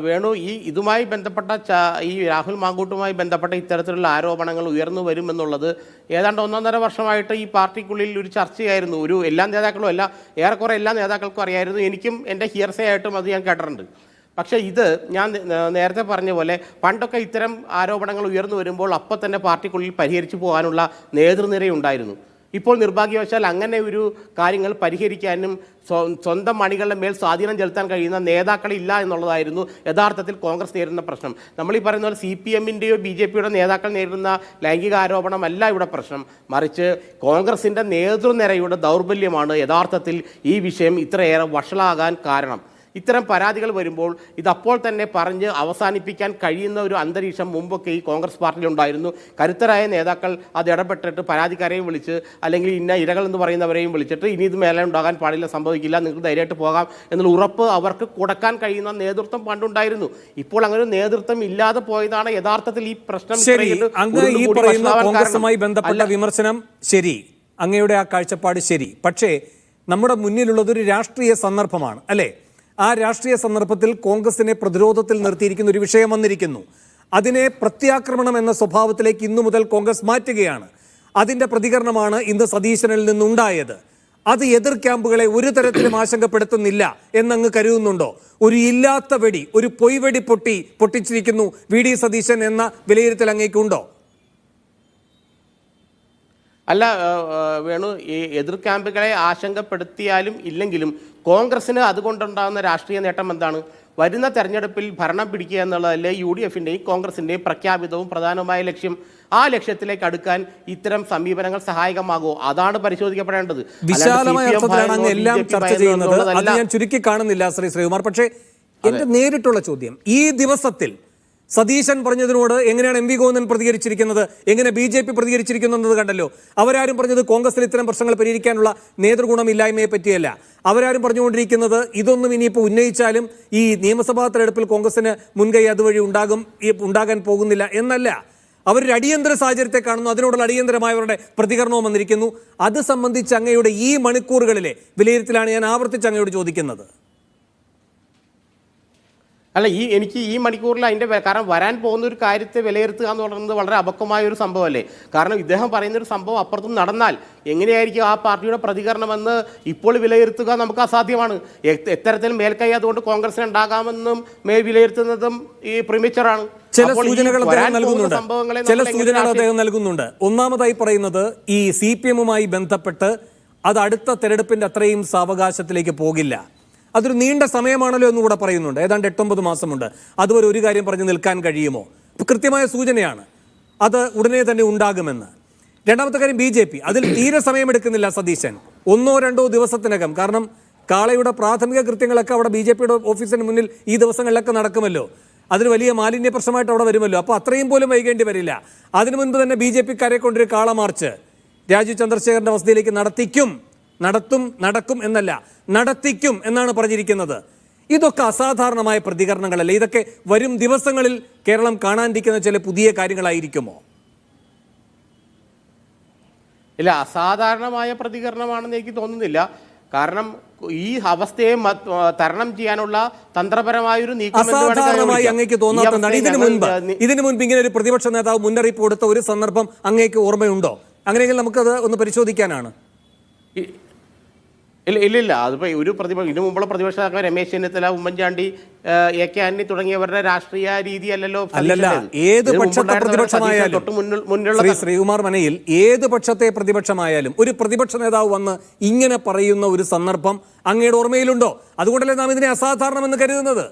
വേണു, ഇതുമായി ബന്ധപ്പെട്ട ഈ രാഹുൽ മാങ്കൂട്ടുമായി ബന്ധപ്പെട്ട ഇത്തരത്തിലുള്ള ആരോപണങ്ങൾ ഉയർന്നു വരുമെന്നുള്ളത് ഏതാണ്ട് 1.5 വർഷമായിട്ട് ഈ പാർട്ടിക്കുള്ളിൽ ഒരു ചർച്ചയായിരുന്നു. എല്ലാ നേതാക്കളും ഏറെക്കുറെ എല്ലാ നേതാക്കൾക്കും അറിയായിരുന്നു. എനിക്കും എൻ്റെ ഹിയർസേ ആയിട്ടും അത് ഞാൻ കേട്ടിട്ടുണ്ട്. പക്ഷേ ഇത് ഞാൻ നേരത്തെ പറഞ്ഞ പോലെ പണ്ടൊക്കെ ഇത്തരം ആരോപണങ്ങൾ ഉയർന്നു വരുമ്പോൾ അപ്പം തന്നെ പാർട്ടിക്കുള്ളിൽ പരിഹരിച്ചു പോകാനുള്ള നേതൃനിരയുണ്ടായിരുന്നു. ഇപ്പോൾ നിർഭാഗ്യവശാൽ അങ്ങനെ ഒരു കാര്യങ്ങൾ പരിഹരിക്കാനും സ്വന്തം മണികളുടെ മേൽ സ്വാധീനം ചെലുത്താൻ കഴിയുന്ന നേതാക്കളില്ല എന്നുള്ളതായിരുന്നു യഥാർത്ഥത്തിൽ കോൺഗ്രസ് നേരിടുന്ന പ്രശ്നം. നമ്മൾ ഈ പറയുന്ന പോലെ CPM-ൻ്റെയോ BJP-യുടെ നേതാക്കൾ നേരിടുന്ന ലൈംഗിക ആരോപണമല്ല ഇവിടെ പ്രശ്നം, മറിച്ച് കോൺഗ്രസിൻ്റെ നേതൃനിരയുടെ ദൗർബല്യമാണ് യഥാർത്ഥത്തിൽ ഈ വിഷയം ഇത്രയേറെ വഷളാകാൻ കാരണം. ഇത്തരം പരാതികൾ വരുമ്പോൾ ഇതപ്പോൾ തന്നെ പറഞ്ഞ് അവസാനിപ്പിക്കാൻ കഴിയുന്ന ഒരു അന്തരീക്ഷം മുമ്പൊക്കെ ഈ കോൺഗ്രസ് പാർട്ടിയിലുണ്ടായിരുന്നു. കരുത്തരായ നേതാക്കൾ അത് ഇടപെട്ടിട്ട് പരാതിക്കാരെയും വിളിച്ച് അല്ലെങ്കിൽ ഇന്ന ഇരകൾ എന്ന് പറയുന്നവരെയും വിളിച്ചിട്ട് ഇനി ഇത് മേലെ ഉണ്ടാകാൻ പാടില്ല, സംഭവിക്കില്ല, നിങ്ങൾക്ക് ധൈര്യമായിട്ട് പോകാം എന്നുള്ള ഉറപ്പ് അവർക്ക് കൊടുക്കാൻ കഴിയുന്ന നേതൃത്വം പണ്ടുണ്ടായിരുന്നു. ഇപ്പോൾ അങ്ങനെ ഒരു നേതൃത്വം ഇല്ലാതെ പോയതാണ് യഥാർത്ഥത്തിൽ ഈ പ്രശ്നം. കോൺഗ്രസുമായി ബന്ധപ്പെട്ട വിമർശനം ശരി, അങ്ങയുടെ ആ കാഴ്ചപ്പാട് ശരി. പക്ഷേ നമ്മുടെ മുന്നിലുള്ളതൊരു രാഷ്ട്രീയ സന്ദർഭമാണ് അല്ലേ? ആ രാഷ്ട്രീയ സന്ദർഭത്തിൽ കോൺഗ്രസിനെ പ്രതിരോധത്തിൽ നിർത്തിയിരിക്കുന്ന ഒരു വിഷയം വന്നിരിക്കുന്നു. അതിനെ പ്രത്യാക്രമണം എന്ന സ്വഭാവത്തിലേക്ക് ഇന്നു മുതൽ കോൺഗ്രസ് മാറ്റുകയാണ്. അതിൻ്റെ പ്രതികരണമാണ് ഇന്ന് സതീശനിൽ നിന്നുണ്ടായത്. അത് എതിർ ക്യാമ്പുകളെ ഒരു തരത്തിലും ആശങ്കപ്പെടുത്തുന്നില്ല എന്നങ്ങ് കരുതുന്നുണ്ടോ? ഒരു ഇല്ലാത്ത വെടി, ഒരു പൊയ്വെടി പൊട്ടിച്ചിരിക്കുന്നു VD സതീശൻ എന്ന വിലയിരുത്തൽ അങ്ങേക്കുണ്ടോ? അല്ല വേണു, ഈ എതിർ ക്യാമ്പുകളെ ആശങ്കപ്പെടുത്തിയാലും ഇല്ലെങ്കിലും കോൺഗ്രസ്സിന് അതുകൊണ്ടുണ്ടാകുന്ന രാഷ്ട്രീയ നേട്ടം എന്താണ്? വരുന്ന തെരഞ്ഞെടുപ്പിൽ ഭരണം പിടിക്കുക എന്നുള്ളതല്ലേ UDF-ൻ്റെയും കോൺഗ്രസിൻ്റെയും പ്രഖ്യാപിതവും പ്രധാനമായ ലക്ഷ്യം. ആ ലക്ഷ്യത്തിലേക്ക് അടുക്കാൻ ഇത്തരം സമീപനങ്ങൾ സഹായകമാകുമോ? അതാണ് പരിശോധിക്കപ്പെടേണ്ടത്. വിശാലമായ അർത്ഥത്തിലാണ് എല്ലാം ചർച്ച ചെയ്യുന്നത്. അത് ഞാൻ ചുരുക്കി കാണുന്നില്ല ശ്രീകുമാർ. പക്ഷേ എൻ്റെ നേരിട്ടുള്ള ചോദ്യം, ഈ ദിവസത്തിൽ സതീശൻ പറഞ്ഞതിനോട് എങ്ങനെയാണ് MV ഗോവിന്ദൻ പ്രതികരിച്ചിരിക്കുന്നത്, എങ്ങനെ BJP പ്രതികരിച്ചിരിക്കുന്നത് കണ്ടല്ലോ. അവരാരും പറഞ്ഞത് കോൺഗ്രസിൽ ഇത്തരം പ്രശ്നങ്ങൾ പരിഹരിക്കാനുള്ള നേതൃഗുണമില്ലായ്മയെ പറ്റിയല്ല. അവരാരും പറഞ്ഞുകൊണ്ടിരിക്കുന്നത് ഇതൊന്നും ഇനിയിപ്പോൾ ഉന്നയിച്ചാലും ഈ നിയമസഭാ തെരഞ്ഞെടുപ്പിൽ കോൺഗ്രസിന് മുൻകൈ അതുവഴി ഉണ്ടാകാൻ പോകുന്നില്ല എന്നല്ല. അവരൊരു അടിയന്തര സാഹചര്യത്തെ കാണുന്നു, അതിനോടുള്ള അടിയന്തരമായവരുടെ പ്രതികരണവും വന്നിരിക്കുന്നു. അത് സംബന്ധിച്ച് അങ്ങയുടെ ഈ മണിക്കൂറുകളിലെ വിലയിരുത്തലാണ് ഞാൻ ആവർത്തിച്ച് അങ്ങയോട് ചോദിക്കുന്നത്. അല്ല, എനിക്ക് ഈ മണിക്കൂറിൽ അതിൻ്റെ കാരണം വരാൻ പോകുന്ന ഒരു കാര്യത്തെ വിലയിരുത്തുക എന്ന് പറയുന്നത് വളരെ അപക്വമായ ഒരു സംഭവമല്ലേ? കാരണം ഇദ്ദേഹം പറയുന്നൊരു സംഭവം അപ്പുറത്തും നടന്നാൽ എങ്ങനെയായിരിക്കും ആ പാർട്ടിയുടെ പ്രതികരണമെന്ന് ഇപ്പോൾ വിലയിരുത്തുക നമുക്ക് അസാധ്യമാണ്. എത്തരത്തിലും മേൽക്കൈ അതുകൊണ്ട് കോൺഗ്രസിന് ഉണ്ടാകാമെന്നും വിലയിരുത്തുന്നതും ഈ പ്രിമിച്ചറാണ്. ചില സൂചനകൾ അദ്ദേഹം നൽകുന്നുണ്ട്. ഒന്നാമതായി പറയുന്നത് ഈ CPM-മായി ബന്ധപ്പെട്ട് അത് അടുത്ത തെരഞ്ഞെടുപ്പിൻ്റെ അത്രയും സാവകാശത്തിലേക്ക് പോകില്ല, അതൊരു നീണ്ട സമയമാണല്ലോ എന്നുകൂടെ പറയുന്നുണ്ട്. ഏതാണ്ട് 8-9 മാസമുണ്ട്. അതുവരെ ഒരു കാര്യം പറഞ്ഞ് നിൽക്കാൻ കഴിയുമോ? കൃത്യമായ സൂചനയാണ് അത് ഉടനെ തന്നെ ഉണ്ടാകുമെന്ന്. രണ്ടാമത്തെ കാര്യം BJP, അതിൽ തീരെ സമയമെടുക്കുന്നില്ല സതീശൻ. 1-2 ദിവസത്തിനകം. കാരണം കാളയുടെ പ്രാഥമിക കൃത്യങ്ങളൊക്കെ അവിടെ BJP-യുടെ ഓഫീസിന് മുന്നിൽ ഈ ദിവസങ്ങളിലൊക്കെ നടക്കുമല്ലോ. അതിന് വലിയ മാലിന്യ പ്രശ്നമായിട്ട് അവിടെ വരുമല്ലോ. അപ്പോൾ അത്രയും പോലും വൈകേണ്ടി വരില്ല. അതിനു മുൻപ് തന്നെ BJP-ക്കാരെ കൊണ്ടൊരു കാള മാർച്ച് രാജീവ് ചന്ദ്രശേഖരന്റെ വസതിയിലേക്ക് നടക്കും എന്നല്ല, നടത്തിക്കും എന്നാണ് പറഞ്ഞിരിക്കുന്നത്. ഇതൊക്കെ അസാധാരണമായ പ്രതികരണങ്ങളല്ലേ? ഇതൊക്കെ വരും ദിവസങ്ങളിൽ കേരളം കാണാനിരിക്കുന്ന ചില പുതിയ കാര്യങ്ങളായിരിക്കുമോ? ഇല്ല, അസാധാരണമായ പ്രതികരണമാണെന്ന് എനിക്ക് തോന്നുന്നില്ല. കാരണം ഈ അവസ്ഥയെ തരണം ചെയ്യാനുള്ള തന്ത്രപരമായൊരു നീക്കം അസാധാരണമായി അങ്ങേക്ക് തോന്നാത്തതാണ്. ഇതിനു മുൻപ് ഇങ്ങനെ ഒരു പ്രതിപക്ഷ നേതാവ് മുന്നറിയിപ്പ് കൊടുത്ത ഒരു സന്ദർഭം അങ്ങേക്ക് ഓർമ്മയുണ്ടോ? അങ്ങനെയെങ്കിൽ നമുക്കത് ഒന്ന് പരിശോധിക്കാനാണ്. ഇല്ല, അതിപ്പോൾ ഇതിനു മുമ്പുള്ള പ്രതിപക്ഷ നേതാക്കൾ രമേശ് ചെന്നിത്തല, ഉമ്മൻചാണ്ടി, AK ആന്റണി തുടങ്ങിയവരുടെ രാഷ്ട്രീയ രീതിയല്ലല്ലോ. ഏത് പക്ഷത്തെ പ്രതിപക്ഷമായാലും ശ്രീകുമാർ മനയിൽ ഏത് പക്ഷത്തെ പ്രതിപക്ഷമായാലും ഒരു പ്രതിപക്ഷ നേതാവ് വന്ന് ഇങ്ങനെ പറയുന്ന ഒരു സന്ദർഭം അങ്ങയുടെ ഓർമ്മയിലുണ്ടോ? അതുകൊണ്ടല്ലേ നാം ഇതിനെ അസാധാരണമെന്ന് കരുതുന്നത്.